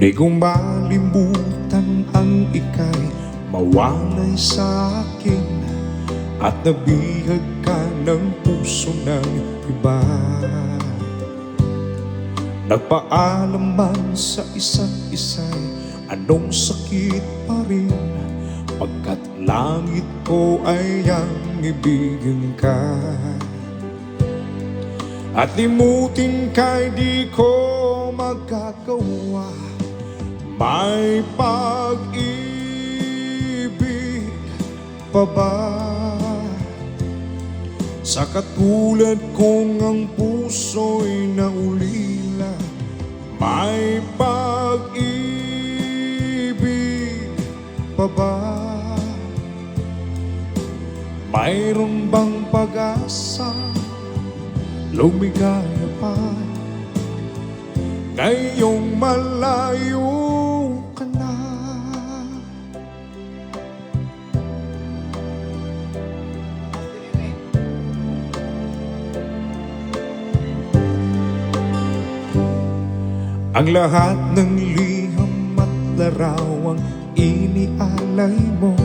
Di ko malimutan ang ika'y mawalay sa akin at nabihag ka ng puso ng iba. Nagpaalam man sa isa't isa'y anong sakit pa rin, pagkat langit ko ay ang ibigin ka. At limutin ka'y di ko magagawa, may pag-ibig pa ba sa katulad kong ang puso'y naulila? May pag-ibig pa ba? Mayroon bang pag-asa, lumigaya pa ngayong malayo ka na? Ang lahat ng liham at larawang inialay mo,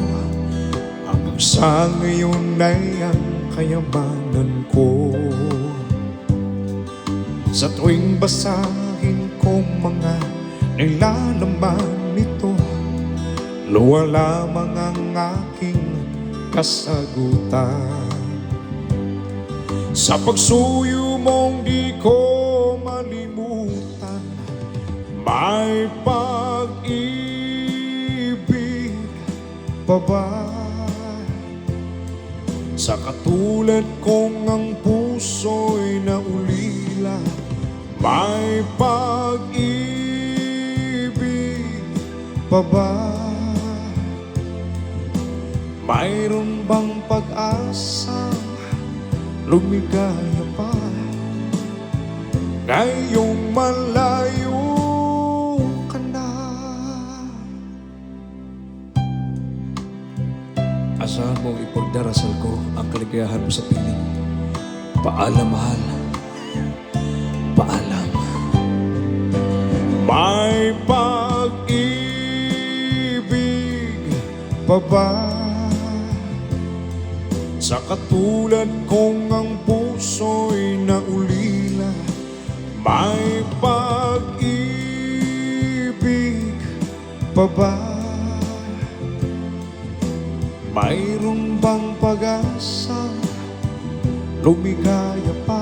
hanggang sa ngayon ay ang kayamanan ko. Sa tuwing basahin ko mga nilalaman nito, luwa lamang ang aking kasagutan. Sa pagsuyo mong di ko malimutan, may pag-ibig pa ba sa katulad kong ang puso'y naulila? May pag-ibig pa ba? Mayroon bang pag-asa, lumigaya pa ngayong malayo ka na? Asahan mong ipagdarasal ko ang kaligayahan mo sa piling. Paalam, mahal. Paalam. May pag-ibig pa ba sa katulad kong ang puso'y naulila? May pag-ibig pa ba? Mayroon bang pag-asa, lumigaya pa